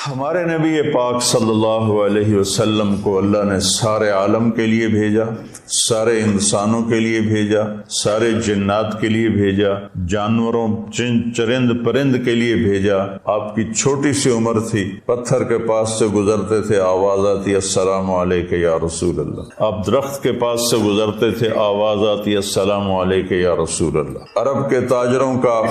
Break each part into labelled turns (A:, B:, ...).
A: ہمارے نبی پاک صلی اللہ علیہ وسلم کو اللہ نے سارے عالم کے لیے بھیجا، سارے انسانوں کے لیے بھیجا، سارے جنات کے لیے بھیجا، جانوروں چرند پرند کے لیے بھیجا۔ آپ کی چھوٹی سی عمر تھی، پتھر کے پاس سے گزرتے تھے، آواز آتی السلام علیک یا رسول اللہ۔ آپ درخت کے پاس سے گزرتے تھے، آواز آتی السلام علیک یا رسول اللہ۔ عرب کے تاجروں کا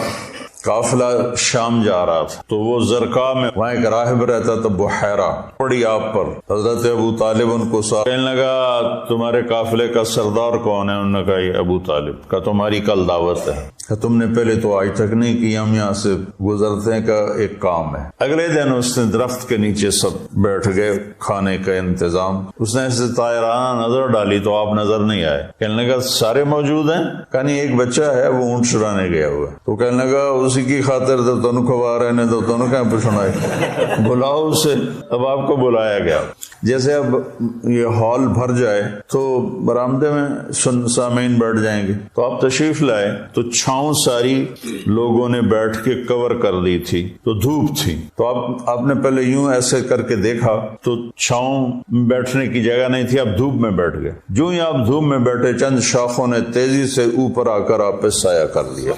A: قافلہ شام جا رہا تھا تو وہ زرقاء میں وہاں ایک راہب رہتا تھا، بحیرہ، پڑی آپ پر۔ حضرت ابو طالب ان کو کہنے لگا تمہارے قافلے کا سردار کون ہے؟ انہوں نے کہا یہ ابو طالب۔ کہا تمہاری کل دعوت ہے۔ تم نے پہلے تو آج تک نہیں کی، ہم یہاں سے گزرتے ہیں کا ایک کام ہے۔ اگلے دن اس نے درخت کے نیچے سب بیٹھ گئے، کھانے کا انتظام۔ اس نے ایسے طائرانہ نظر ڈالی تو آپ نظر نہیں آئے۔ کہنے لگا سارے موجود ہیں؟ کہا نہیں، ایک بچہ ہے وہ اونٹ چرانے گیا ہوا۔ تو کہنے لگا اسی کی خاطر تو تنو کھوا رہے نے تو تنو کہاں پہ سنائے، بلاؤ اسے۔ اب آپ کو بلایا گیا۔ جیسے اب یہ ہال بھر جائے تو برآمدے میں سامعین بیٹھ جائیں گے، تو آپ تشریف لائے تو چھاؤں ساری لوگوں نے بیٹھ کے کور کر دی تھی، تو دھوپ تھی، تو آپ نے پہلے یوں ایسے کر کے دیکھا تو چھاؤں بیٹھنے کی جگہ نہیں تھی، آپ دھوپ میں بیٹھ گئے۔ جو ہی آپ دھوپ میں بیٹھے چند شاخوں نے تیزی سے اوپر آ کر آپ پہ سایہ کر دیا۔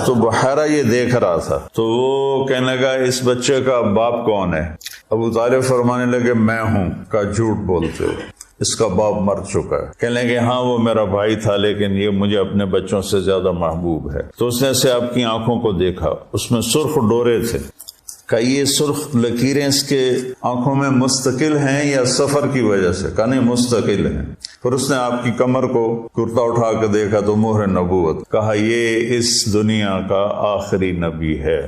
A: تو بحیرہ یہ دیکھ رہا تھا، تو وہ کہنے لگا اس بچے کا باپ کون ہے؟ ابو طالب فرمانے لگے میں ہوں۔ کا جھوٹ بولتے ہو، اس کا باپ مر چکا ہے۔ کہنے لگے ہاں وہ میرا بھائی تھا لیکن یہ مجھے اپنے بچوں سے زیادہ محبوب ہے۔ تو اس نے سے آپ کی آنکھوں کو دیکھا، اس میں سرخ ڈورے تھے۔ کہ یہ سرخ لکیریں اس کے آنکھوں میں مستقل ہیں یا سفر کی وجہ سے؟ کہا نہیں مستقل ہیں۔ پھر اس نے آپ کی کمر کو کرتا اٹھا کے دیکھا تو مہر نبوت۔ کہا یہ اس دنیا کا آخری نبی ہے،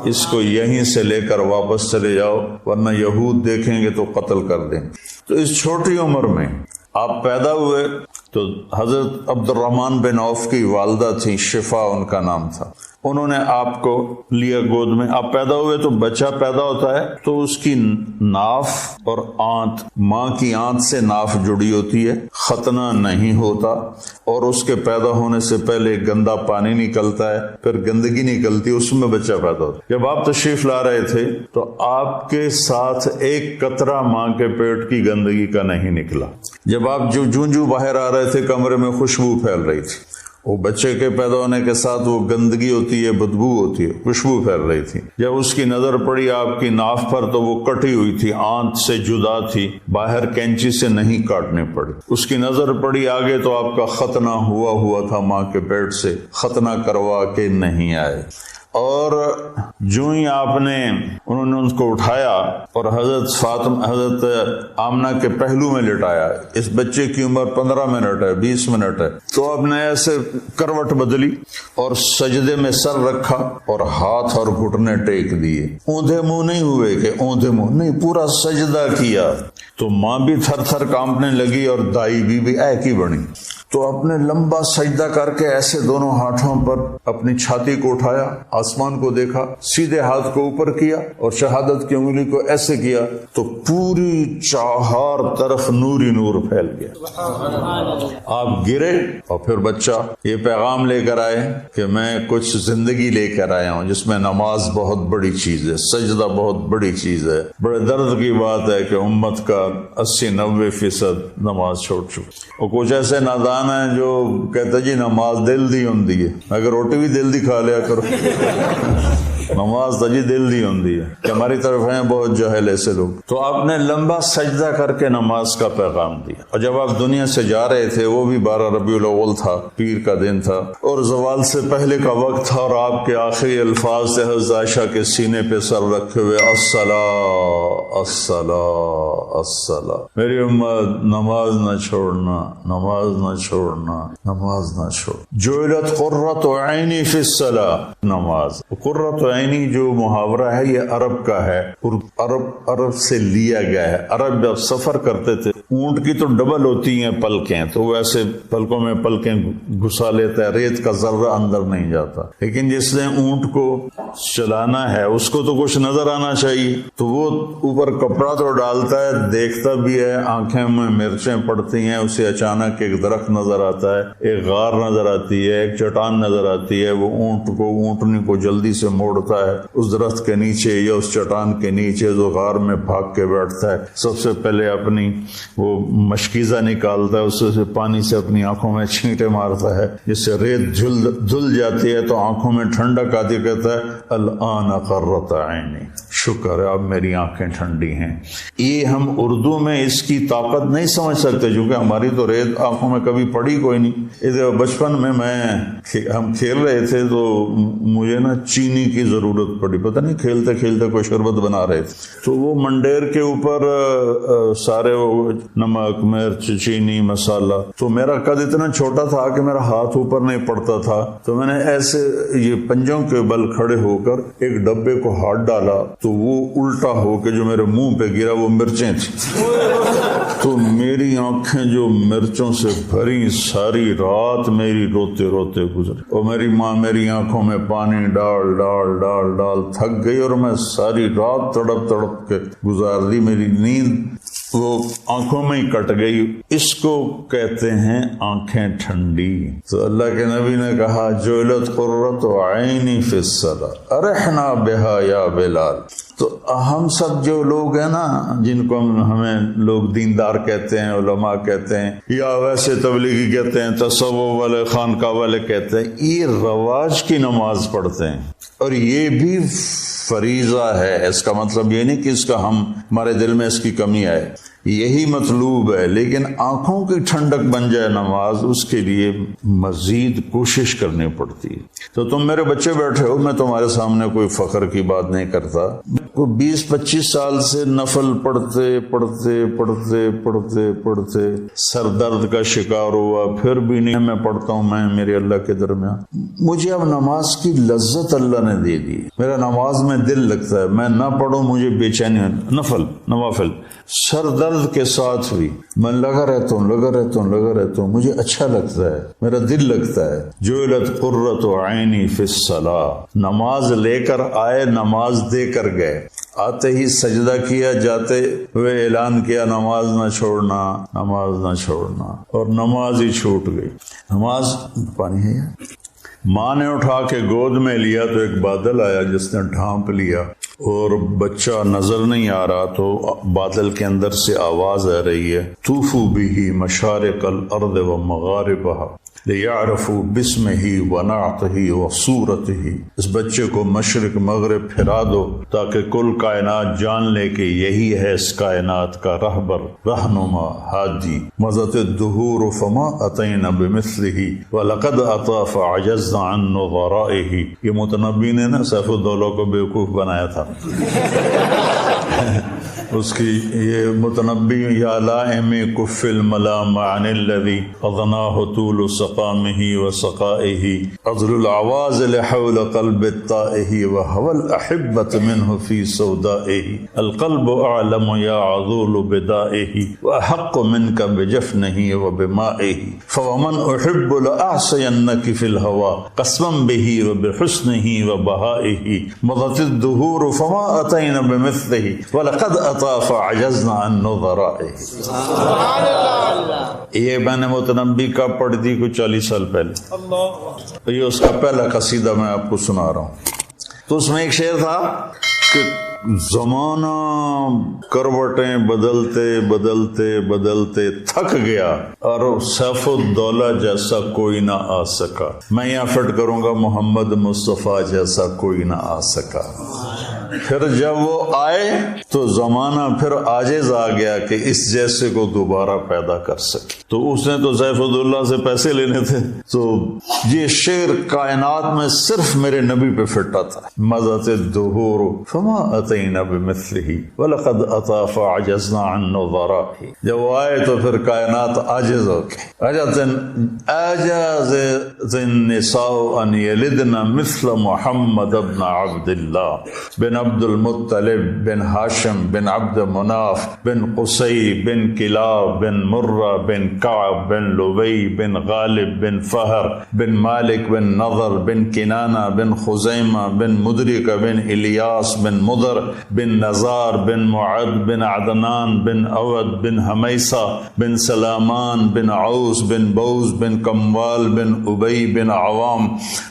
A: اس کو یہیں سے لے کر واپس چلے جاؤ ورنہ یہود دیکھیں گے تو قتل کر دیں۔ تو اس چھوٹی عمر میں آپ پیدا ہوئے تو حضرت عبد الرحمن بن عوف کی والدہ تھی، شفا ان کا نام تھا، انہوں نے آپ کو لیا گود میں۔ آپ پیدا ہوئے تو بچہ پیدا ہوتا ہے تو اس کی ناف اور آنت، ماں کی آنت سے ناف جڑی ہوتی ہے، ختنہ نہیں ہوتا، اور اس کے پیدا ہونے سے پہلے گندا پانی نکلتا ہے، پھر گندگی نکلتی ہے، اس میں بچہ پیدا ہوتا ہے۔ جب آپ تشریف لا رہے تھے تو آپ کے ساتھ ایک قطرہ ماں کے پیٹ کی گندگی کا نہیں نکلا۔ جب آپ جو باہر آ رہے تھے کمرے میں خوشبو پھیل رہی تھی، وہ بچے کے پیدا ہونے کے ساتھ وہ گندگی ہوتی ہے، بدبو ہوتی ہے، خوشبو پھیل رہی تھی۔ جب اس کی نظر پڑی آپ کی ناف پر تو وہ کٹی ہوئی تھی، آنت سے جدا تھی، باہر کینچی سے نہیں کاٹنے پڑی۔ اس کی نظر پڑی آگے تو آپ کا ختنہ ہوا تھا ماں کے پیٹ سے، ختنہ کروا کے نہیں آئے۔ اور جو ہی انہوں نے ان کو اٹھایا اور حضرت آمنہ کے پہلو میں لٹایا، اس بچے کی عمر 15 منٹ ہے، 20 منٹ ہے، تو آپ نے ایسے کروٹ بدلی اور سجدے میں سر رکھا اور ہاتھ اور گھٹنے ٹیک دیے۔ اوندھے منہ نہیں ہوئے کہ اوندھے منہ نہیں، پورا سجدہ کیا۔ تو ماں بھی تھر تھر کانپنے لگی اور دائی بھی ایک ہی بنی۔ تو آپ نے لمبا سجدہ کر کے ایسے دونوں ہاتھوں پر اپنی چھاتی کو اٹھایا، آسمان کو دیکھا، سیدھے ہاتھ کو اوپر کیا اور شہادت کی انگلی کو ایسے کیا تو پوری چہار طرف نوری نور پھیل گیا۔ آپ گرے اور پھر بچہ یہ پیغام لے کر آئے کہ میں کچھ زندگی لے کر آیا ہوں جس میں نماز بہت بڑی چیز ہے، سجدہ بہت بڑی چیز ہے۔ بڑے درد کی بات ہے کہ امت کا 80-90% نماز چھوڑ چکی، اور کچھ ایسے نادان ہیں جو کہتے جی نماز دل دی ہوندی ہے، اگر روٹی بھی دل دی کھا لیا کرو، نماز تو جی دل دی ہوندی ہے، کہ ہماری طرف ہیں بہت جاہل ایسے لوگ۔ تو آپ نے لمبا سجدہ کر کے نماز کا پیغام دیا، اور جب آپ دنیا سے جا رہے تھے وہ بھی 12 ربیع الاول تھا، پیر کا دن تھا، اور زوال سے پہلے کا وقت تھا، اور آپ کے آخری الفاظ سے حضرت عائشہ کے سینے پہ سر رکھے ہوئے الصلاۃ الصلاۃ الصلاۃ، میری امت نماز نہ چھوڑنا، نماز نہ چھوڑنا، نماز نہ چھوڑ۔ جعلت قرۃ عینی فی الصلاۃ، نماز۔ قرۃ عینی جو محاورہ ہے یہ عرب کا ہے، اور عرب سے لیا گیا ہے۔ عرب جب سفر کرتے تھے، اونٹ کی تو ڈبل ہوتی ہیں پلکیں، تو وہ ایسے پلکوں میں پلکیں گھسا لیتا ہے، ریت کا ذرہ اندر نہیں جاتا، لیکن جس نے اونٹ کو چلانا ہے اس کو تو کچھ نظر آنا چاہیے، تو وہ اوپر کپڑا تو ڈالتا ہے، دیکھتا بھی ہے، آنکھیں میں مرچیں پڑتی ہیں، اسے اچانک ایک درخت نظر آتا ہے، ایک غار نظر آتی ہے، ایک چٹان نظر آتی ہے، وہ اونٹنی کو جلدی سے موڑ اڑتا ہے اس درخت کے نیچے یا اس چٹان کے نیچے جو غار میں بھاگ کے بیٹھتا ہے، سب سے پہلے اپنی وہ مشکیزہ نکالتا ہے، اس سے پانی سے اپنی آنکھوں میں چھینٹے مارتا ہے، جس سے ریت دھل جاتی ہے تو آنکھوں میں ٹھنڈک آتی، کہتا ہے الآن قرۃ عینی، شکر ہے اب میری آنکھیں ٹھنڈی ہیں۔ یہ ہم اردو میں اس کی طاقت نہیں سمجھ سکتے کیونکہ ہماری تو ریت آنکھوں میں کبھی پڑی کوئی نہیں۔ بچپن میں ہم کھیل رہے تھے تو مجھے نا چینی کی ضرورت پڑی، پتہ نہیں کھیلتے کھیلتے کوئی شربت بنا رہے تھے تو وہ منڈیر کے اوپر سارے وہ نمک مرچ چینی مسالہ، تو میرا قد اتنا چھوٹا تھا کہ میرا ہاتھ اوپر نہیں پڑتا تھا، تو میں نے ایسے یہ پنجوں کے بل کھڑے ہو کر ایک ڈبے کو ہاتھ ڈالا تو وہ الٹا ہو کے جو میرے منہ پہ گرا وہ مرچیں تھیں، تو میری آنکھیں جو مرچوں سے بھری، ساری رات میری روتے روتے گزری، اور میری ماں میری آنکھوں میں پانی ڈال ڈال ڈال ڈال تھک گئی اور میں ساری رات تڑپ تڑپ کے گزار دی، میری نیند وہ آنکھوں میں ہی کٹ گئی۔ اس کو کہتے ہیں آنکھیں ٹھنڈی۔ تو اللہ کے نبی نے کہا جعلت قرۃ عینی فی الصلاۃ ارحنا بہا یا بلال۔ تو ہم سب جو لوگ ہیں نا، جن کو ہمیں لوگ دیندار کہتے ہیں، علماء کہتے ہیں، یا ویسے تبلیغی کہتے ہیں، تصوف والے خانقاہ والے کہتے ہیں، یہ رواج کی نماز پڑھتے ہیں، اور یہ بھی فریضہ ہے۔ اس کا مطلب یہ نہیں کہ اس کا ہمارے دل میں اس کی کمی آئے، یہی مطلوب ہے، لیکن آنکھوں کی ٹھنڈک بن جائے نماز، اس کے لیے مزید کوشش کرنی پڑتی ہے۔ تو تم میرے بچے بیٹھے ہو، میں تمہارے سامنے کوئی فخر کی بات نہیں کرتا، 20-25 سال سے نفل پڑھتے پڑھتے پڑھتے پڑھتے پڑھتے سر درد کا شکار ہوا، پھر بھی نہیں میں پڑھتا ہوں، میں میرے اللہ کے درمیان مجھے اب نماز کی لذت اللہ نے دے دی، میرا نماز میں دل لگتا ہے، میں نہ پڑھوں مجھے بے چینی، نوافل سر درد کے ساتھ بھی میں لگا رہتا ہوں، مجھے اچھا لگتا ہے، میرا دل لگتا ہے۔ جعلت قرۃ عینی فی الصلاۃ، نماز لے کر آئے، نماز دے کر گئے، آتے ہی سجدہ کیا، جاتے ہوئے اعلان کیا نماز نہ چھوڑنا، نماز نہ چھوڑنا، اور نماز ہی چھوٹ گئی۔ نماز پانی ہے یا ماں نے اٹھا کے گود میں لیا تو ایک بادل آیا جس نے ڈھانپ لیا، اور بچہ نظر نہیں آ رہا، تو بادل کے اندر سے آواز آ رہی ہے طوفوا بہ مشارق الارض ومغاربہا لیعرفوا باسمہ ونعتہ وصورتہ، اس بچے کو مشرق مغرب پھرا دو تاکہ کل کائنات جان لے کہ یہی ہے اس کائنات کا رہبر، رہنما، ہادی۔ مضت الدہور فما اتینا بمثلہ ولقد اطا فعجزنا عن نظرائہ، یہ متنبی نے نا سیف الدولہ کو بیوقوف بنایا تھا اس کی یہ متنبی یا لائم کف الملام عن الذی اضناہ طول سقامہ وسقائہ عذل العواز لحول قلب الطائہ وهو الأحبة منه في سودائہ القلب اعلم یا عذول بدائہ واحق منك بجفنہ وبمائہ فومن احب لأعصینک فی الہوى قسما بہ وبحسنہ وبہائہ مضت الدہور فما اتینا بمثلہ ولقد فعجزنا عن نظرائہ۔ یہ میں نے متنبی کا پڑھ دی کچھ 40 سال پہلے، یہ اس کا پہلا قصیدہ میں آپ کو سنا رہا ہوں۔ تو اس میں ایک شعر تھا کہ زمانہ کروٹیں بدلتے بدلتے بدلتے تھک گیا اور سیف الدولہ جیسا کوئی نہ آ سکا، میں یہاں فٹ کروں گا محمد مصطفیٰ جیسا کوئی نہ آ سکا۔ پھر جب وہ آئے تو زمانہ پھر عاجز آ گیا کہ اس جیسے کو دوبارہ پیدا کر سکے، تو اس نے تو سیف الدولہ سے پیسے لینے تھے، تو یہ شعر کائنات میں صرف میرے نبی پہ فٹ آتا ہے۔ مضت الدہور فما اتینا بمثلہ ولقد اطا فعجزنا عن نظرائہ، جب وہ آئے تو پھر کائنات عاجز ہو گئی۔ اعجاز النساء ان یلدن مثل محمد ابن عبد اللہ بن عبد المطلب بن ہاشم بن عبد مناف بن قصی بن کلاب بن مرہ بن کعب بن لبی بن غالب بن فہر بن مالک بن نضر بن کنانہ بن خزیمہ بن مدرک بن الیاس بن مضر نضر بن نزار بن معد بن عدنان بن اود بن حمیسہ بن سلامان بن عوس بن بوز بن کموال بن ابی بن عوام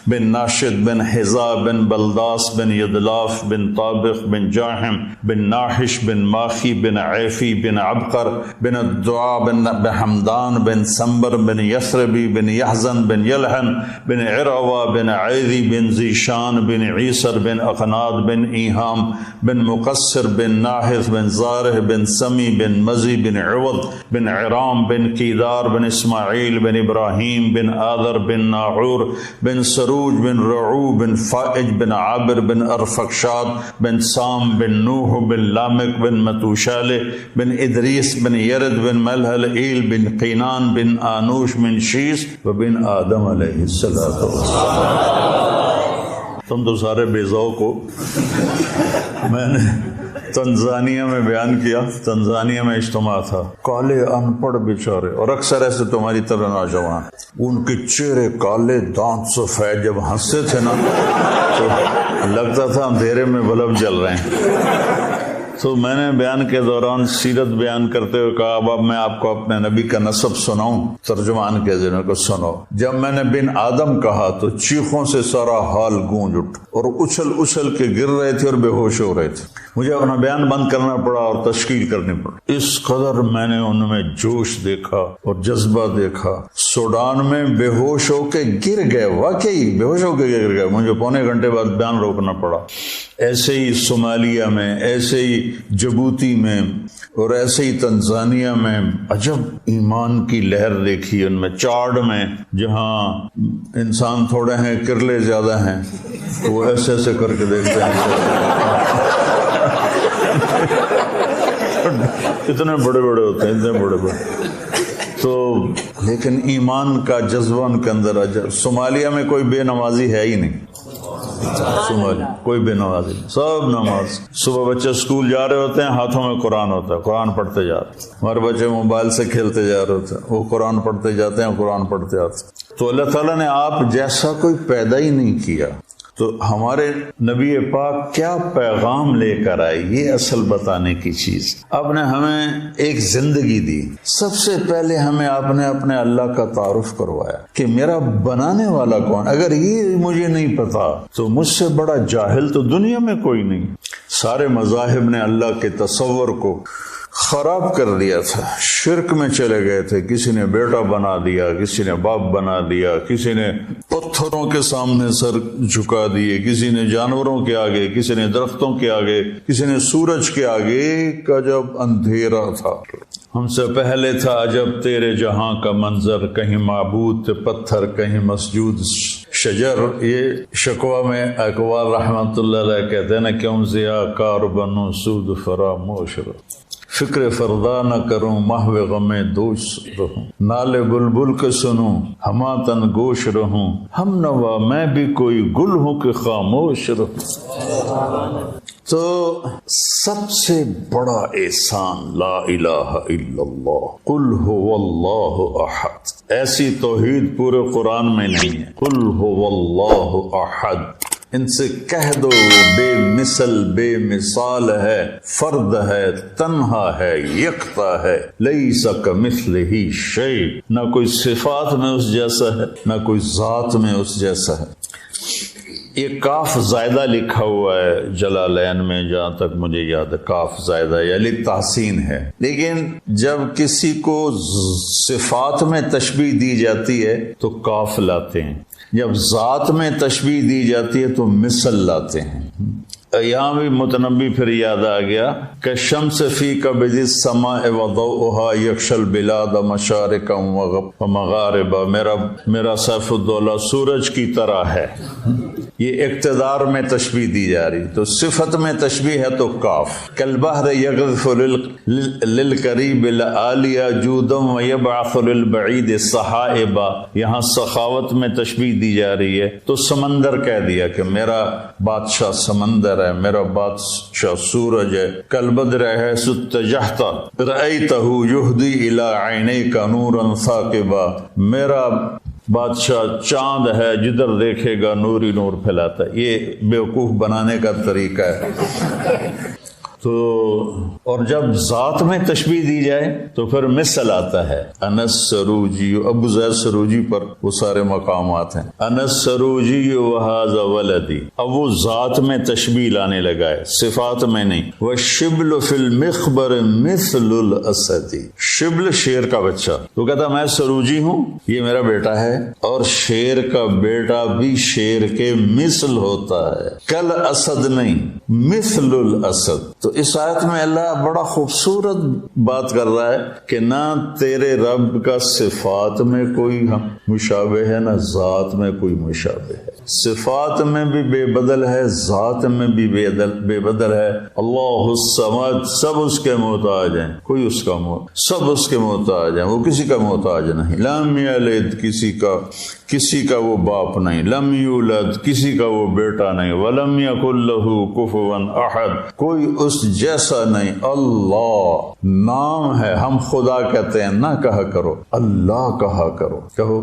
A: بن ناشد بن حزا بن بلداس بن یدلاف بن طابق بن جاحم بن ناحش بن ماخی بن عیفی بن عبقر بن الدعاء بن حمدان بن سنبر بن یثربی بن یحزن بن یلحن بن عروہ بن عیدی بن ذیشان بن عیسر بن اقناد بن ایہام بن مقصر بن ناحث بن زارح بن سمی بن مزی بن عوض بن عرام بن کیدار بن اسماعیل بن ابراہیم بن آذر بن ناعور بن سروج بن رعو بن فائج بن عابر بن ارفقشاد بن سام بن نوح بن لامک بن متوشالہ بن ادریس بن یرد بن ملحل ایل بن قینان بن آنوش بن شیس وبن آدم علیہ السلام۔ تم تو سارے بے ذوق ہو۔ میں نے تنزانیہ میں بیان کیا، تنزانیہ میں اجتماع تھا، کالے ان پڑھ بیچارے، اور اکثر ایسے تمہاری طرح نوجوان، ان کے چہرے کالے، دانت سفید، جب ہنستے تھے نا تو لگتا تھا اندھیرے میں بلب جل رہے ہیں۔ تو میں نے بیان کے دوران سیرت بیان کرتے ہوئے کہا اب میں آپ کو اپنے نبی کا نسب سناؤں، ترجمان کے ذریعے کو سنو۔ جب میں نے بن آدم کہا تو چیخوں سے سارا حال گونج اٹھ اور اچھل اچھل کے گر رہے تھے اور بے ہوش ہو رہے تھے۔ مجھے اپنا بیان بند کرنا پڑا اور تشکیل کرنی پڑی۔ اس قدر میں نے ان میں جوش دیکھا اور جذبہ دیکھا، سوڈان میں بے ہوش ہو کے گر گئے، واقعی بے ہوش ہو کے گر گئے، مجھے پونے گھنٹے بعد بیان روکنا پڑا۔ ایسے ہی صومالیہ میں، ایسے ہی جبوتی میں، اور ایسے ہی تنزانیہ میں عجب ایمان کی لہر دیکھی ان میں۔ چاڈ میں جہاں انسان تھوڑے ہیں کرلے زیادہ ہیں، وہ ایسے ایسے کر کے دیکھتے ہیں، اتنے بڑے بڑے ہوتے ہیں، اتنے بڑے بڑے، تو لیکن ایمان کا جذبہ ان کے اندر عجب۔ صومالیہ میں کوئی بے نمازی ہے ہی نہیں، صومالیہ کوئی بے نمازی نہیں، سب نماز۔ صبح بچے اسکول جا رہے ہوتے ہیں، ہاتھوں میں قرآن ہوتا ہے، قرآن پڑھتے جا رہے ہیں۔ ہمارے بچے موبائل سے کھیلتے جا رہے ہوتے ہیں، وہ قرآن پڑھتے جاتے ہیں، قرآن پڑھتے آتے ہیں۔ تو اللہ تعالیٰ نے آپ جیسا کوئی پیدا ہی نہیں کیا، تو ہمارے نبی پاک کیا پیغام لے کر آئے، یہ اصل بتانے کی چیز۔ آپ نے ہمیں ایک زندگی دی، سب سے پہلے ہمیں آپ نے اپنے اللہ کا تعارف کروایا کہ میرا بنانے والا کون۔ اگر یہ مجھے نہیں پتا تو مجھ سے بڑا جاہل تو دنیا میں کوئی نہیں۔ سارے مذاہب نے اللہ کے تصور کو خراب کر دیا تھا، شرک میں چلے گئے تھے، کسی نے بیٹا بنا دیا، کسی نے باپ بنا دیا، کسی نے پتھروں کے سامنے سر جھکا دیے، کسی نے جانوروں کے آگے، کسی نے درختوں کے آگے، کسی نے سورج کے آگے کا جب اندھیرا تھا۔ ہم سے پہلے تھا عجب تیرے جہاں کا منظر، کہیں معبود تھے پتھر، کہیں مسجود شجر۔ یہ شکوہ میں اقوال رحمت اللہ علیہ کہتے ہیں نا، کیوں ضیاء کار بنو سود فراموش رہو، فکر فردا نہ کروں محو غم دوش رہوں، نالے بلبل کے سنوں ہما تن گوش رہوں، ہم نوا میں بھی کوئی گل ہوں کہ خاموش رہوں۔ تو سب سے بڑا احسان لا الہ الا اللہ، قل هو اللہ احد۔ ایسی توحید پورے قرآن میں نہیں ہے، قل هو اللہ احد۔ ان سے کہہ دو بے مثل بے مثال ہے، فرد ہے، تنہا ہے، یکتا ہے، لیس کمثلہ شیء، نہ کوئی صفات میں اس جیسا ہے، نہ کوئی ذات میں اس جیسا ہے۔ یہ کاف زائدہ لکھا ہوا ہے جلالین میں، جہاں تک مجھے یاد ہے کاف زائدہ یا للتحسین ہے، لیکن جب کسی کو صفات میں تشبیہ دی جاتی ہے تو کاف لاتے ہیں، جب ذات میں تشبیہ دی جاتی ہے تو مثل لاتے ہیں۔ یہاں بھی متنبی پھر یاد آ گیا کہ شمس فی کبد السماء وضوءها یکشی البلاد مشارقا ومغاربا، میرا سیف الدولہ سورج کی طرح ہے۔ یہ اقتدار میں تشبیہ دی جا رہی، تو صفت میں تشبیہ ہے تو کاف۔ کالبحر یغرف للقریب العالیہ جودا ویبعث للبعید سحائبا، یہاں سخاوت میں تشبیہ دی جا رہی ہے تو سمندر کہہ دیا کہ میرا بادشاہ سمندر ہے، میرا بادشاہ سورج ہے۔ کالبدر حیث اتجہت رأیتہ یہدی الی عینیک نورا ثاقبا، میرا بادشاہ چاند ہے جدھر دیکھے گا نور ہی نور پھیلاتا ہے، یہ بیوقوف بنانے کا طریقہ ہے۔ تو اور جب ذات میں تشبیہ دی جائے تو پھر مثل آتا ہے، انس سروجی، ابو زید سروجی پر وہ سارے مقامات ہیں، انس سروجی وہذا ولدی، اب وہ ذات میں تشبیہ لانے لگا ہے، صفات میں نہیں۔ والشبل فی المخبر مثل الاسد، شبل شیر کا بچہ، تو کہتا میں سروجی ہوں، یہ میرا بیٹا ہے، اور شیر کا بیٹا بھی شیر کے مثل ہوتا ہے، کل اسد نہیں، مثل الاسد۔ تو اس آیت میں اللہ بڑا خوبصورت بات کر رہا ہے کہ نہ تیرے رب کا صفات میں کوئی مشابہ ہے، نہ ذات میں کوئی مشابہ ہے، صفات میں بھی بے بدل ہے، ذات میں بھی بے بدل ہے۔ اللہ الصمد، سب اس کے محتاج ہیں، کوئی اس کا سب اس کے محتاج ہیں، وہ کسی کا محتاج نہیں۔ لم یلد، کسی کا وہ باپ نہیں، لم یولد، کسی کا وہ بیٹا نہیں، ولم یکن لہ کفوا احد، کوئی اس جیسا نہیں۔ اللہ نام ہے، ہم خدا کہتے ہیں، نہ کہا کرو اللہ کہا کرو، کہو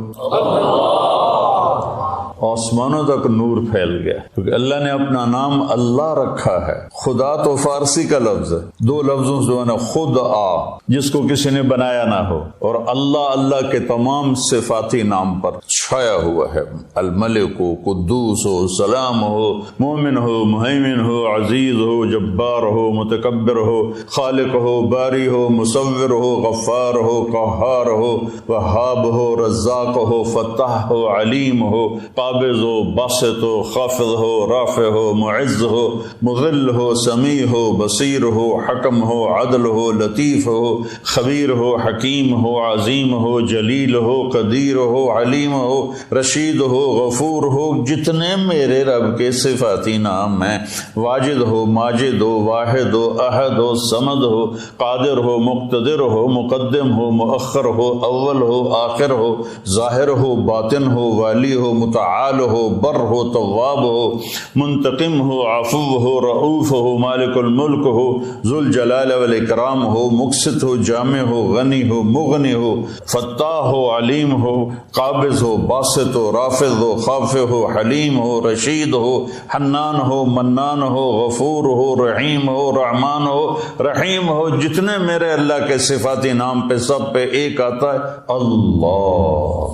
A: آسمانوں تک نور پھیل گیا، کیونکہ اللہ نے اپنا نام اللہ رکھا ہے۔ خدا تو فارسی کا لفظ ہے، دو لفظوں سے بنا، خود آ، جس کو کسی نے بنایا نہ ہو، اور اللہ، اللہ کے تمام صفاتی نام پر چھایا ہوا ہے، الملک ہو، قدوس ہو، سلام ہو، مومن ہو، مہیمن ہو، عزیز ہو، جبار ہو، متکبر ہو، خالق ہو، باری ہو، مصور ہو، غفار ہو، قہار ہو، وہاب ہو، رزاق ہو، فتح ہو، علیم ہو، قابض ہو، باسط ہو، خافض ہو، رافع ہو، معز ہو، مذل ہو، سمیع ہو، بصیر ہو، حکم ہو، عدل ہو، لطیف ہو، خبیر ہو، حکیم ہو، عظیم ہو، جلیل ہو، قدیر ہو، علیم ہو، رشید ہو، غفور ہو، جتنے میرے رب کے صفاتی نام ہیں، واجد ہو، ماجد ہو، واحد ہو، احد ہو، صمد ہو، قادر ہو، مقتدر ہو، مقدم ہو، مؤخر ہو، اول ہو، آخر ہو، ظاہر ہو، باطن ہو، والی ہو، متعال ہو، بر ہو، تواب ہو، منتقم ہو، عفو ہو، رؤوف ہو، مالک الملک ہو، ذو الجلال والاکرام ہو، مقسط ہو، جامع ہو، غنی ہو، مغنی ہو، فتاح ہو، علیم ہو، قابض ہو، باسط ہو، رافض ہو، خافض ہو، حلیم ہو، رشید ہو، حنان ہو، منان ہو، غفور ہو، رحیم ہو، رحمان ہو، رحیم ہو، جتنے میرے اللہ کے صفاتی نام پہ سب پہ ایک آتا ہے اللہ۔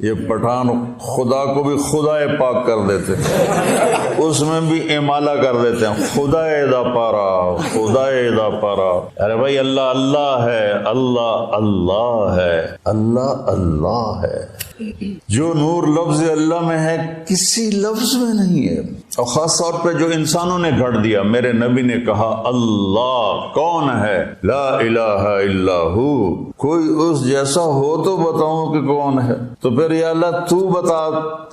A: یہ پٹھان خدا کو بھی خدا پاک کر دیتے، اس میں بھی امالہ کر دیتے ہیں، خدا دا پارا، خدا دا پارا۔ ارے بھائی اللہ اللہ ہے، اللہ اللہ ہے، اللہ اللہ ہے۔ جو نور لفظ اللہ میں ہے کسی لفظ میں نہیں ہے، اور خاص طور پہ جو انسانوں نے گھڑ دیا۔ میرے نبی نے کہا اللہ کون ہے؟ لا الہ الا ہو، کوئی اس جیسا ہو تو بتاؤں کہ کون ہے؟ تو پھر یا اللہ تو بتا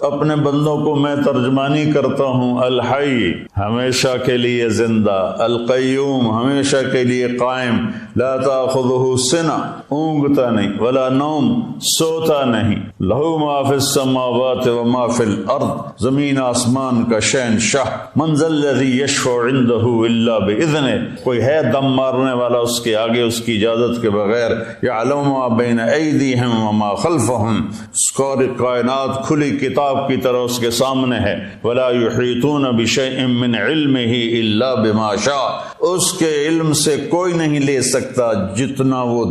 A: اپنے بندوں کو، میں ترجمانی کرتا ہوں۔ الحی، ہمیشہ کے لیے زندہ، القیوم، ہمیشہ کے لیے قائم، لا تاخذہ سنہ، اونگتا نہیں، ولا نوم، سوتا نہیں، لہو ما فی السماوات وما فی الارض، زمین آسمان کا شہنشاہ۔ من ذا الذی یشفع عنده الا باذنہ، کوئی ہے دم مارنے والا اس کے آگے اس کی اجازت کے بغیر؟ یعلم ما بین ایدیہم وما خلفہم، ساری کائنات کھلی کتاب کی طرح اس کے سامنے ہے۔ ولا یحیطون بشیء من علمہ الا بما شاء، اس کے علم سے کوئی نہیں لے سکتا، جتنا وہ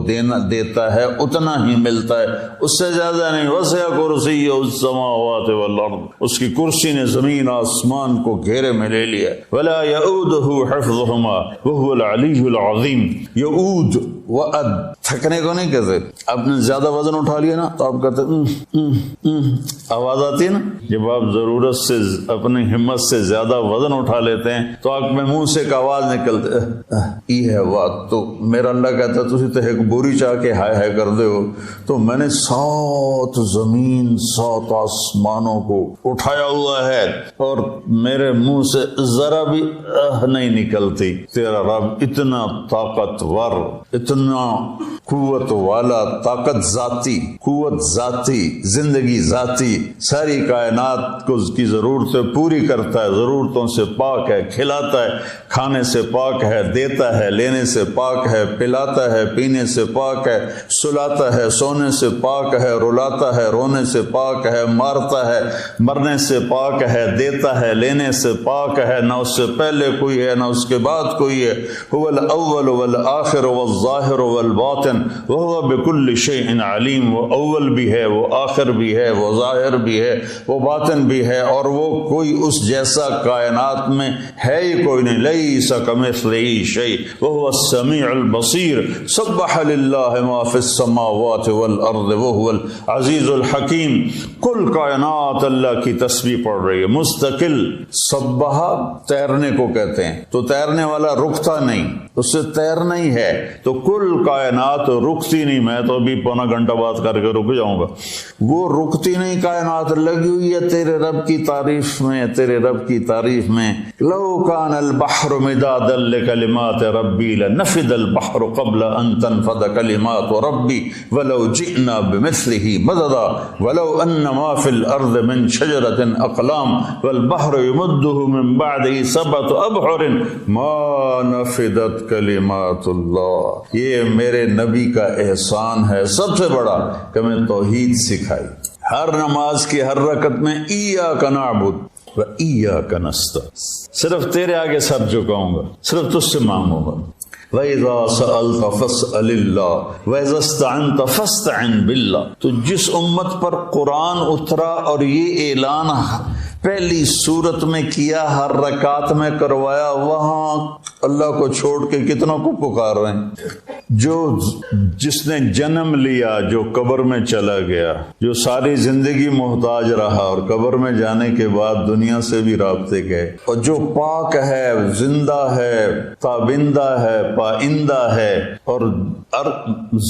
A: دیتا ہے اتنا ہی ملتا ہے، اس سے زیادہ نہیں۔ وسع کرسیہ السماوات والارض، اس کی کرسی نے زمین آسمان کو گھیرے میں لے لیا۔ ولا یؤودہ حفظہما وہو العلی العظیم، یؤود وعد، تھکنے کو نہیں کہتے۔ آپ نے زیادہ وزن اٹھا لیا نا تو آپ کہتے آواز آتی ہے نا، جب آپ ضرورت سے اپنی ہمت سے زیادہ وزن اٹھا لیتے ہیں تو آپ میں منہ سے ایک آواز نکلتے، یہ ہے بات۔ تو میرا اللہ کہتا ہے تسی تو ایک بوری چاہ کے ہائے ہائے کر دے ہو، تو میں نے 7 زمین 7 آسمانوں کو اٹھایا ہوا ہے اور میرے منہ سے ذرا بھی نہیں نکلتی۔ تیرا رب اتنا طاقتور، اتنا قوت والا، طاقت ذاتی، قوت ذاتی، زندگی ذاتی، ساری کائنات کو کی ضرورتیں پوری کرتا ہے، ضرورتوں سے پاک ہے، کھلاتا ہے، کھانے سے پاک ہے، دیتا ہے، لینے سے پاک ہے، پلاتا ہے، پینے سے پاک ہے، سلاتا ہے، سونے سے پاک ہے، رلاتا ہے، رونے سے پاک ہے، مارتا ہے، مرنے سے پاک ہے، دیتا ہے، لینے سے پاک ہے، نہ اس سے پہلے کوئی ہے نہ اس کے بعد کوئی ہے۔ هو الاول والآخر والظاہر والباطن وهو بكل شيء علیم، وہ اول بھی ہے، وہ آخر بھی ہے، وہ ظاہر بھی ہے، وہ باطن بھی ہے، اور وہ کوئی اس جیسا کائنات میں ہے ہی کوئی نہیں۔ لیس کمثلہ شیء وهو السمیع البصیر، سبح للہ ما فی السماوات والارض وهو العزیز الحکیم۔ کل کائنات اللہ کی تسبیح پڑھ رہی ہے مستقل۔ سبح تیرنے کو کہتے ہیں، تو تیرنے والا رکتا نہیں، اس سے تیرنا ہی ہے، تو کل کائنات رکتی نہیں۔ میں تو ابھی پونا گھنٹہ بات کر کے رک جاؤں گا، وہ رکتی نہیں، کائنات لگی ہوئی ہے تیرے رب کی تعریف میں، تیرے رب کی تعریف میں۔ لو کان البحر مدادا لکلمات ربی لنفد البحر قبل ان تنفد کلمات ربی ولو جئنا بمثلہ مددا ولو ان ما فی الارض من شجرۃ اقلام والبحر یمدہ من بعدہ سبعۃ ابحر ما نفدت کلمات اللہ۔ یہ میرے نبی کا احسان ہے سب سے بڑا کہ میں توحید سکھائی۔ ہر نماز کی ہر رکعت میں ایاک نعبد و ایاک نستعین، صرف تیرے آگے سر جھکاؤں گا، صرف تجھ سے مانگوں گا۔ وَإِذَا سَأَلْتَ فَاسْأَلِ اللَّهَ وَإِذَا اسْتَعَنْتَ فَاسْتَعِنْ بِاللَّهِ۔ تو جس امت پر قرآن اترا اور یہ اعلان پہلی صورت میں کیا، ہر رکعت میں کروایا، وہاں اللہ کو چھوڑ کے کتنوں کو پکار رہے ہیں؟ جس نے جنم لیا، جو قبر میں چلا گیا، جو ساری زندگی محتاج رہا اور قبر میں جانے کے بعد دنیا سے بھی رابطے گئے، اور جو پاک ہے، زندہ ہے، تابندہ ہے، پائندہ ہے، اور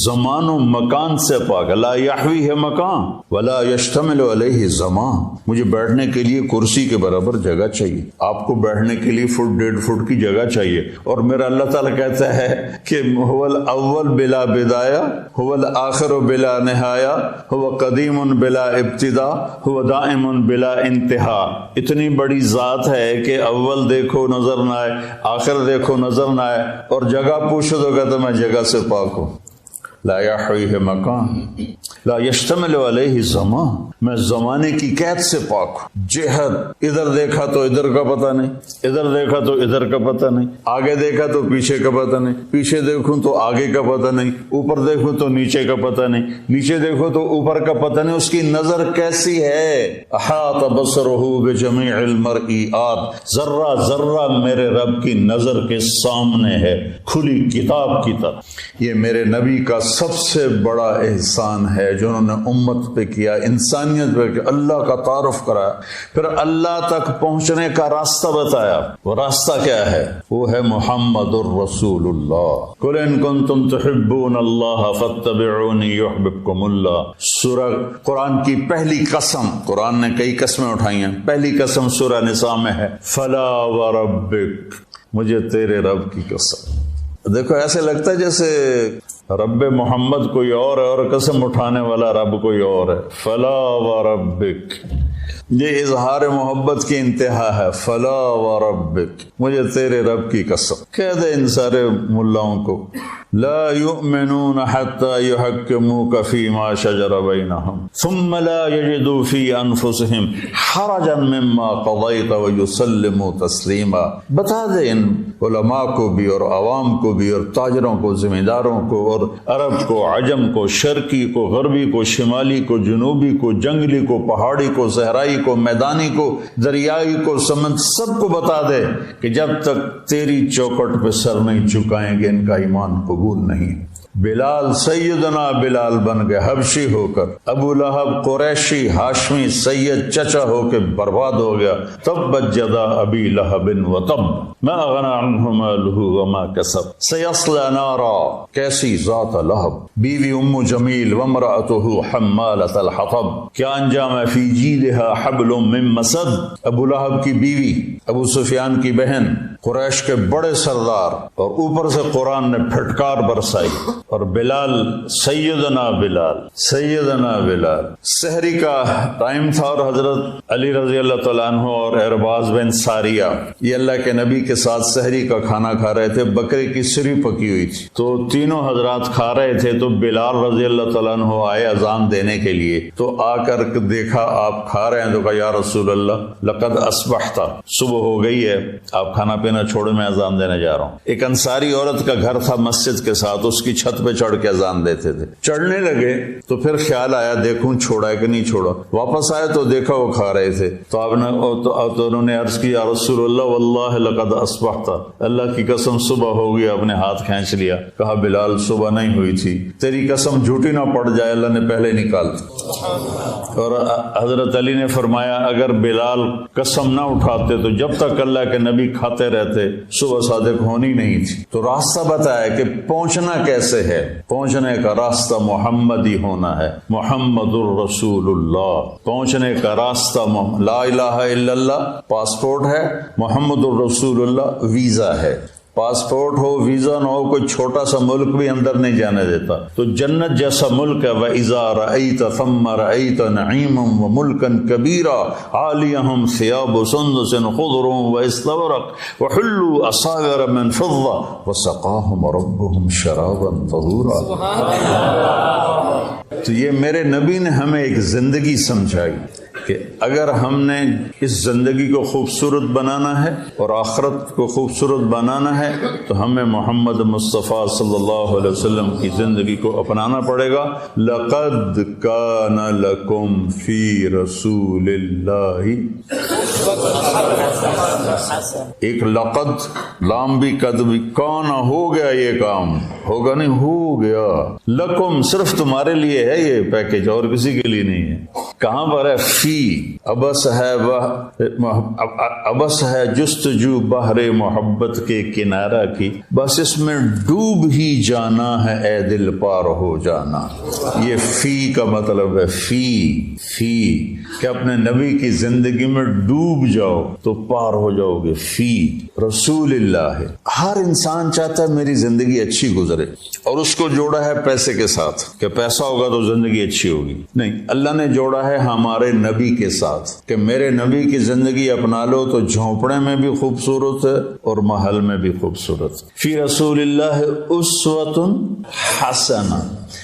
A: زمان و مکان سے پاک، لا یحویہ مکان ولا یشتمل علیہ زمان۔ مجھے بیٹھنے کے لیے کرسی کے برابر جگہ چاہیے، آپ کو بیٹھنے کے لیے فٹ 1.5 فٹ کی جگہ چاہیے، اور میرا اللہ تعالیٰ کہتا ہے کہ هو الاول بلا بدایہ، هو الآخر بلا نہایہ، هو قدیم بلا ابتدا، هو دائم بلا انتہا۔ اتنی بڑی ذات ہے کہ اول دیکھو نظر نہ آئے، آخر دیکھو نظر نہ آئے، اور جگہ پوچھو تو کہتا میں جگہ سے پاک ہوں۔ لا یحویہ مکان لا یشتمل علیہ زمان، میں زمانے کی قید سے پاک ہوں۔ جہت، ادھر دیکھا تو ادھر کا پتہ نہیں، ادھر دیکھا تو ادھر کا پتہ نہیں، آگے دیکھا تو پیچھے کا پتہ نہیں، پیچھے دیکھوں تو آگے کا پتہ نہیں، اوپر دیکھوں تو نیچے کا پتہ نہیں، نیچے دیکھو تو اوپر کا پتہ نہیں۔ اس کی نظر کیسی ہے؟ احاط بصرہ بجمیع المرئیات، ذرہ ذرہ میرے رب کی نظر کے سامنے ہے، کھلی کتاب کی طرح۔ یہ میرے نبی کا سب سے بڑا احسان ہے جو انہوں نے امت پہ کیا، انسانیت پہ کیا، اللہ کا تعارف کرایا، پھر اللہ تک پہنچنے کا راستہ بتایا۔ وہ راستہ کیا ہے؟ وہ ہے محمد الرسول اللہ۔ قل ان کنتم تحبون اللہ فاتبعونی یحببکم اللہ۔ سورہ قرآن کی پہلی قسم، قرآن نے کئی قسمیں اٹھائی ہیں، پہلی قسم سورہ نساء میں ہے، فلا وربک، مجھے تیرے رب کی قسم۔ دیکھو ایسے لگتا ہے جیسے رب محمد کوئی اور ہے اور قسم اٹھانے والا رب کوئی اور ہے۔ فلا وربک، یہ اظہار محبت کی انتہا ہے۔ فلا وربک، مجھے تیرے رب کی قسم۔ کہہ دے ان سارے ملاؤں کو، لا یؤمنون حتی یحکموک فیما شجر بینہم ثم لا یجدوا فی انفسہم حرجا مما قضیت ویسلموا تسلیما۔ بتا دے ان علماء کو بھی اور عوام کو بھی اور تاجروں کو، ذمہ داروں کو، اور عرب کو، عجم کو، شرقی کو، غربی کو، شمالی کو، جنوبی کو، جنگلی کو، پہاڑی کو، صحرائی کو، میدانی کو، دریائی کو، سمندر، سب کو بتا دے کہ جب تک تیری چوکٹ پہ سر نہیں جھکائیں گے ان کا ایمان قبول نہیں۔ بلال، سیدنا بلال بن گئے حبشی ہو کر، ابو لہب قریشی ہاشمی سید چچا ہو کے برباد ہو گیا۔ تبت یدا ابی لہب وتب ما اغنی عنہ مالہ وما کسب سیصلی نارا، کیسی ذات لہب۔ بیوی ام جمیل وامرأتہ حمالۃ الحطب، کیا انجام ہے؟ فی جیدہا حبل من مسد، ابو لہب کی بیوی، ابو سفیان کی بہن، قریش کے بڑے سردار، اور اوپر سے قرآن نے پھٹکار برسائی، اور بلال، سیدنا بلال سحری کا ٹائم تھا، اور حضرت علی رضی اللہ تعالیٰ عنہ اور ارباز بن ساریہ یہ اللہ کے نبی کے ساتھ سحری کا کھانا کھا رہے تھے، بکرے کی سری پکی ہوئی تھی، تو تینوں حضرات کھا رہے تھے، تو بلال رضی اللہ تعالیٰ عنہ آئے اذان دینے کے لیے، تو آ کر دیکھا آپ کھا رہے ہیں، تو کہا یا رسول اللہ لقد اصبحت، صبح ہو گئی ہے، آپ کھانا پینا چھوڑے، میں اذان دینے جا رہا ہوں۔ ایک انصاری عورت کا گھر تھا مسجد کے ساتھ، اس کی چھت پہ چڑھ کے اذان دیتے تھے، چڑھنے لگے تو پھر خیال آیا دیکھوں چھوڑا ہے کہ نہیں چھوڑا، واپس آئے تو دیکھا وہ کھا رہے تھے، تو آپ نے تو انہوں نے عرض کی یا رسول اللہ واللہ لقد اصبحت، اللہ کی قسم صبح ہو گئی، آپ نے ہاتھ کھینچ لیا، کہا بلال صبح نہیں ہوئی تھی، تیری قسم جھوٹی نہ پڑ جائے، اللہ نے پہلے نکال دی۔ اور حضرت علی نے فرمایا اگر بلال قسم نہ اٹھاتے تو جب تک اللہ کے نبی کھاتے رہتے صبح صادق ہونی نہیں تھی۔ تو راستہ بتایا کہ پہنچنا کیسے ہے، پہنچنے کا راستہ محمدی ہونا ہے، محمد الرسول اللہ، پہنچنے کا راستہ لا الہ الا اللہ پاسپورٹ ہے، محمد الرسول اللہ ویزا ہے۔ پاسپورٹ ہو ویزا نہ ہو، کوئی چھوٹا سا ملک بھی اندر نہیں جانے دیتا، تو جنت جیسا ملک ہے۔ وَإِذَا رَأَيْتَ ثَمَّ رَأَيْتَ نَعِيمًا وَمُلْكًا كَبِيرًا عَالِيَهُمْ ثِيَابُ سُندُسٍ خُضْرٌ وَإِسْتَبْرَقٌ وَحُلُّوا أَسَاوِرَ مِنْ فِضَّةٍ وَسَقَاهُمْ رَبُّهُمْ شَرَابًا طَهُورًا۔ تو یہ میرے نبی نے ہمیں ایک زندگی سمجھائی کہ اگر ہم نے اس زندگی کو خوبصورت بنانا ہے اور آخرت کو خوبصورت بنانا ہے تو ہمیں محمد مصطفیٰ صلی اللہ علیہ وسلم کی زندگی کو اپنانا پڑے گا۔ لَقَدْ كَانَ لَكُمْ فِي رَسُولِ اللَّهِ، ایک لقد لام بھی قد بھی، کون ہو گیا یہ کام، ہوگا نہیں ہو گیا، لکم صرف تمہارے لیے ہے یہ پیکج اور کسی کے لیے نہیں ہے۔ کہاں پر ہے؟ فی ابس ہے جستجو بحر محبت کے کنارہ کی، بس اس میں ڈوب ہی جانا ہے اے دل پار ہو جانا۔ یہ فی کا مطلب ہے فی کہ اپنے نبی کی زندگی میں ڈوب جاؤ تو پار ہو جاؤ گے۔ فی رسول اللہ ہے، ہر انسان چاہتا ہے میری زندگی اچھی گزرے، اور اس کو جوڑا ہے پیسے کے ساتھ کہ پیسہ ہوگا تو زندگی اچھی ہوگی، نہیں، اللہ نے جوڑا ہے ہمارے نبی کے ساتھ کہ میرے نبی کی زندگی اپنا لو تو جھونپڑے میں بھی خوبصورت ہے اور محل میں بھی خوبصورت۔ فی رسول اللہ اسوۃ حسنہ،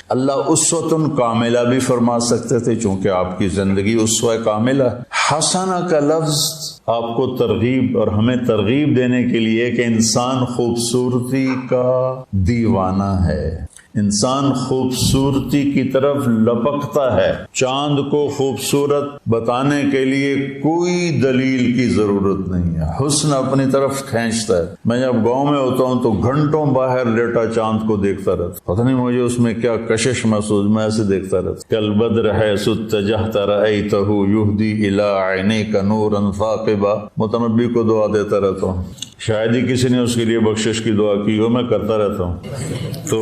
A: اللہ اسوۃ کاملہ بھی فرما سکتے تھے چونکہ آپ کی زندگی اسوہ کاملہ۔ حسنہ کا لفظ آپ کو ترغیب اور ہمیں ترغیب دینے کے لیے کہ انسان خوبصورتی کا دیوانہ ہے، انسان خوبصورتی کی طرف لپکتا ہے۔ چاند کو خوبصورت بتانے کے لیے کوئی دلیل کی ضرورت نہیں ہے، حسن اپنی طرف کھینچتا ہے۔ میں جب گاؤں میں ہوتا ہوں تو گھنٹوں باہر لیٹا چاند کو دیکھتا رہتا، پتہ نہیں مجھے اس میں کیا کشش محسوس، میں ایسے دیکھتا رہتا۔ کل بدر ہے ستجہت رأیتہ یہدی الی عینیک نورا ثاقبا، متنبی کو دعا دیتا رہتا ہوں، شاید ہی کسی نے اس کے لیے بخشش کی دعا کی ہو، میں کرتا رہتا ہوں۔ تو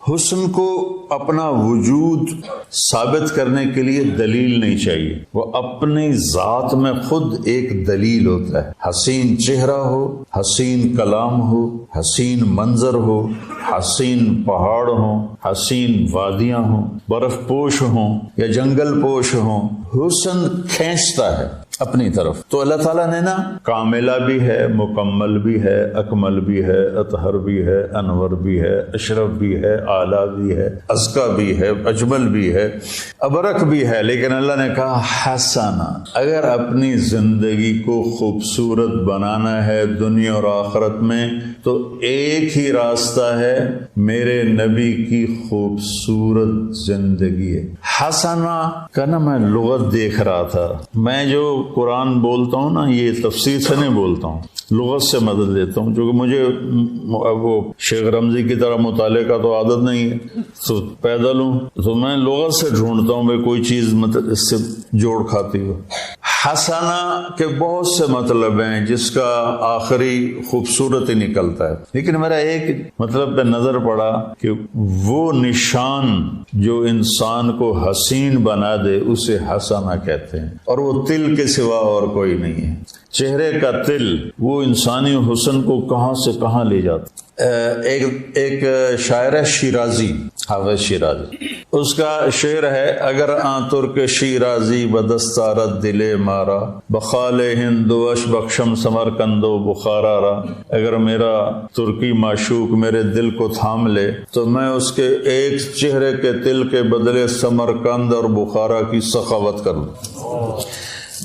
A: حسن کو اپنا وجود ثابت کرنے کے لیے دلیل نہیں چاہیے، وہ اپنی ذات میں خود ایک دلیل ہوتا ہے۔ حسین چہرہ ہو، حسین کلام ہو، حسین منظر ہو، حسین پہاڑ ہوں، حسین وادیاں ہوں، برف پوش ہوں یا جنگل پوش ہوں، حسن کھینچتا ہے اپنی طرف۔ تو اللہ تعالیٰ نے نا کاملہ بھی ہے، مکمل بھی ہے، اکمل بھی ہے، اطہر بھی ہے، انور بھی ہے، اشرف بھی ہے، اعلیٰ بھی ہے، ازکا بھی ہے، اجمل بھی ہے، ابرک بھی ہے، لیکن اللہ نے کہا حسنہ۔ اگر اپنی زندگی کو خوبصورت بنانا ہے دنیا اور آخرت میں تو ایک ہی راستہ ہے، میرے نبی کی خوبصورت زندگی ہے۔ حسنہ کا نا میں لغت دیکھ رہا تھا، میں جو قرآن بولتا ہوں نا یہ تفسیر سے نہیں بولتا ہوں، لغت سے مدد لیتا ہوں، کیونکہ مجھے وہ شیخ رمضی کی طرح مطالعے کا تو عادت نہیں ہے، تو پیدل ہوں تو میں لغت سے ڈھونڈتا ہوں بھائی کوئی چیز مطلب اس سے جوڑ کھاتی ہو۔ حسنہ کے بہت سے مطلب ہیں جس کا آخری خوبصورت ہی نکلتا ہے، لیکن میرا ایک مطلب پہ نظر پڑا کہ وہ نشان جو انسان کو حسین بنا دے اسے حسنہ کہتے ہیں، اور وہ تل کے سوا اور کوئی نہیں ہے۔ چہرے کا تل وہ انسانی حسن کو کہاں سے کہاں لے جاتا. ایک شاعر ہے شیرازی، حافظ شیرازی، اس کا شعر ہے اگر آن ترک شیرازی بدستارت دل مارا بخال ہندوش بخشم سمرکندو بخارا را. اگر میرا ترکی معشوق میرے دل کو تھام لے تو میں اس کے ایک چہرے کے تل کے بدلے سمرکند اور بخارا کی سخاوت کروں.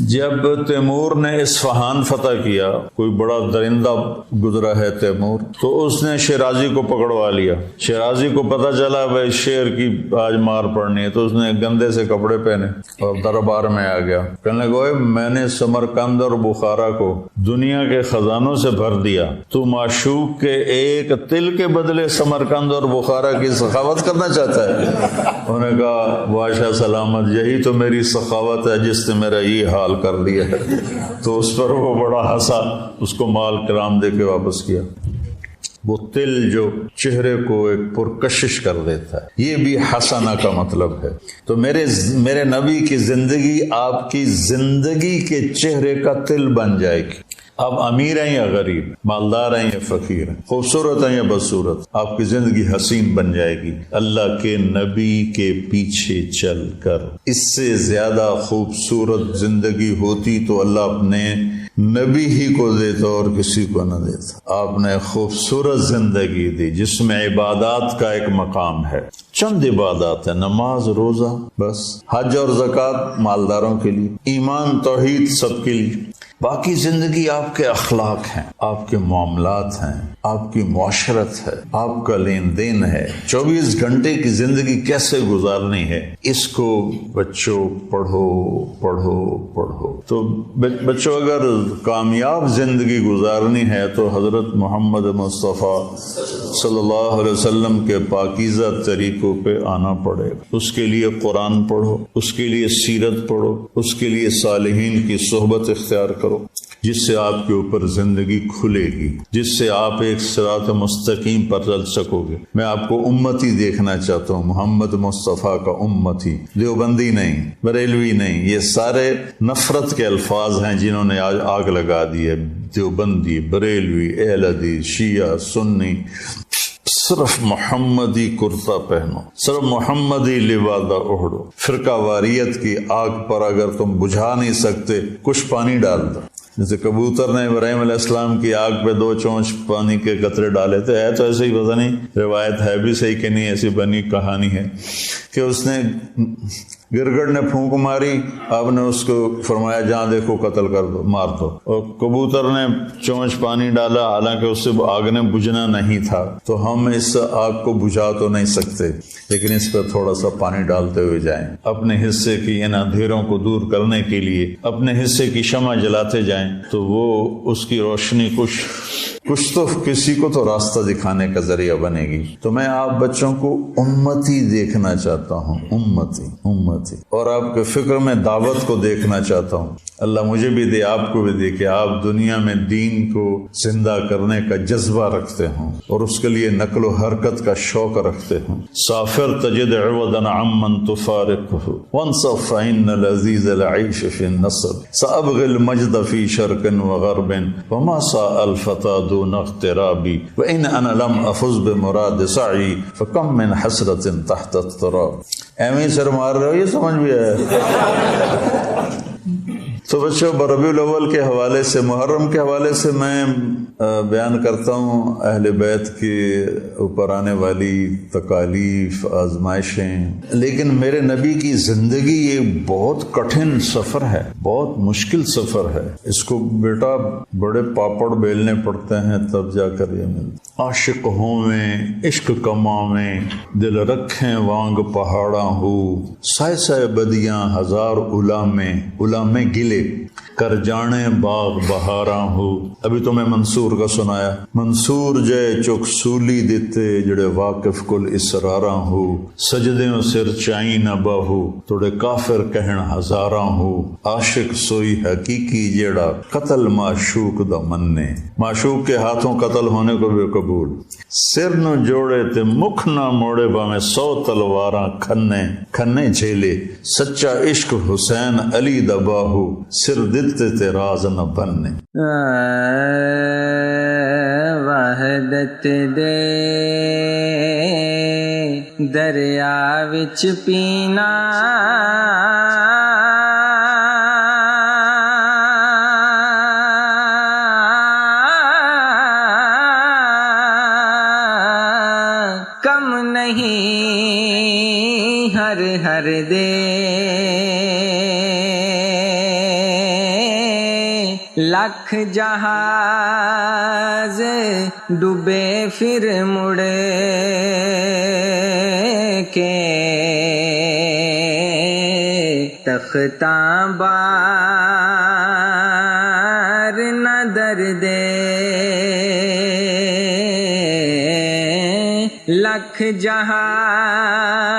A: جب تیمور نے اصفہان فتح کیا، کوئی بڑا درندہ گزرا ہے تیمور، تو اس نے شیرازی کو پکڑوا لیا. شیرازی کو پتہ چلا بھائی شیر کی آج مار پڑنی ہے، تو اس نے گندے سے کپڑے پہنے اور دربار میں آ گیا. کہنے لگا میں نے سمرقند اور بخارا کو دنیا کے خزانوں سے بھر دیا، تو معشوق کے ایک تل کے بدلے سمرقند اور بخارا کی سخاوت کرنا چاہتا ہے. انہوں نے کہا بادشاہ سلامت، یہی تو میری سخاوت ہے جس نے میرا یہ حال کر دیا ہے. تو اس پر وہ بڑا ہنسا، اس کو مال کرام دے کے واپس کیا. وہ تل جو چہرے کو ایک پرکشش کر دیتا ہے، یہ بھی حسنہ کا مطلب ہے. تو میرے نبی کی زندگی آپ کی زندگی کے چہرے کا تل بن جائے گی. آپ امیر ہیں یا غریب، مالدار ہیں یا فقیر ہیں، خوبصورت ہیں یا بدصورت، آپ کی زندگی حسین بن جائے گی. اللہ کے نبی کے پیچھے چل کر اس سے زیادہ خوبصورت زندگی ہوتی تو اللہ اپنے نبی ہی کو دیتا اور کسی کو نہ دیتا. آپ نے خوبصورت زندگی دی جس میں عبادات کا ایک مقام ہے. چند عبادات ہیں، نماز، روزہ، بس. حج اور زکوٰۃ مالداروں کے لیے، ایمان توحید سب کے لیے. باقی زندگی آپ کے اخلاق ہیں، آپ کے معاملات ہیں، آپ کی معاشرت ہے، آپ کا لین دین ہے. 24 گھنٹے کی زندگی کیسے گزارنی ہے، اس کو بچوں پڑھو پڑھو پڑھو. تو بچوں اگر کامیاب زندگی گزارنی ہے تو حضرت محمد مصطفیٰ صلی اللہ علیہ وسلم کے پاکیزہ طریقوں پہ آنا پڑے. اس کے لیے قرآن پڑھو، اس کے لیے سیرت پڑھو، اس کے لیے صالحین کی صحبت اختیار کرو، جس سے آپ کے اوپر زندگی کھلے گی، جس سے آپ ایک صراط مستقیم پر چل سکو گے. میں آپ کو امتی دیکھنا چاہتا ہوں، محمد مصطفیٰ کا امتی، دیوبندی نہیں، بریلوی نہیں. یہ سارے نفرت کے الفاظ ہیں جنہوں نے آج آگ لگا دی ہے. دیوبندی، بریلوی، اہل حدیث، شیعہ، سنی، صرف محمدی کرتا پہنو، صرف محمدی لبادہ اوڑھو. فرقہ واریت کی آگ پر اگر تم بجھا نہیں سکتے، کچھ پانی ڈال دو. جیسے کبوتر نے ابراہیم علیہ السلام کی آگ پہ 2 چونچ پانی کے قطرے ڈالے تھے. ہے تو ایسے ہی، پتہ نہیں روایت ہے بھی صحیح کہ نہیں، ایسی بنی کہانی ہے کہ اس نے گرگڑ نے پھونک ماری، آپ نے اس کو فرمایا جہاں دیکھو قتل کر دو، مار دو. اور کبوتر نے چونچ پانی ڈالا، حالانکہ اس سے آگ نے بجھنا نہیں تھا. تو ہم اس آگ کو بجھا تو نہیں سکتے، لیکن اس پر تھوڑا سا پانی ڈالتے ہوئے جائیں. اپنے حصے کی ان اندھیروں کو دور کرنے کے لیے اپنے حصے کی شمع جلاتے جائیں تو وہ اس کی روشنی کچھ تو کسی کو تو راستہ دکھانے کا ذریعہ بنے گی. تو میں آپ بچوں کو امتی دیکھنا چاہتا ہوں، امتی، اور آپ کے فکر میں دعوت کو دیکھنا چاہتا ہوں. اللہ مجھے بھی دے، آپ کو بھی دے کہ آپ دنیا میں دین کو زندہ کرنے کا جذبہ رکھتے ہوں اور اس کے لیے نقل و حرکت کا شوق رکھتے ہوں. سافر تجد عوضا عمن تفارقه وانصف فإن العزيز العيش في النصب سأبغي المجد في شرق وغرب وما ساء الفتى دون اغترابي وإن أنا لم أفز بمراد سعي فكم من حسرة تحت التراب. ایویں سر مار رہے ہو، یہ سمجھ بھی ہے. تو بچوں، ربیع الاول کے حوالے سے، محرم کے حوالے سے میں بیان کرتا ہوں اہل بیت کے اوپر آنے والی تکالیف، آزمائشیں. لیکن میرے نبی کی زندگی یہ بہت کٹھن سفر ہے، بہت مشکل سفر ہے. اس کو بیٹا بڑے پاپڑ بیلنے پڑتے ہیں تب جا کر یہ ملتا. عاشق ہوویں عشق کماویں دل رکھیں وانگ پہاڑاں ہو سائے سائے بدیاں ہزار علامے گلے کر جانے باغ بہاراں ہو. ابھی تو میں منصور کا سنایا. منصور جے چک سولی دیتے جڑے واقف کل اسراراں ہو سجدیوں سر چائی نہ باہو توڑے کافر کہن ہزاراں ہو. عاشق سوئی حقیقی جیڑا قتل معشوق دا مننے، معشوق کے ہاتھوں قتل ہونے کو بھی قبول. سر نو جوڑے تے مکھ نہ موڑے باویں 100 تلواراں کھنے جھیلے سچا عشق حسین علی دا باہو سر ਦਿੱਤੇ ਤੇ ਰਾਜ਼ ਨਾ ਬੰਨੇ।
B: وحدت دے دریا وچ پینا کم نہیں ہر ہر دے لکھ جہاز ڈوبے پھر مڑے کے تختاں بار نہ دردے لکھ جہاز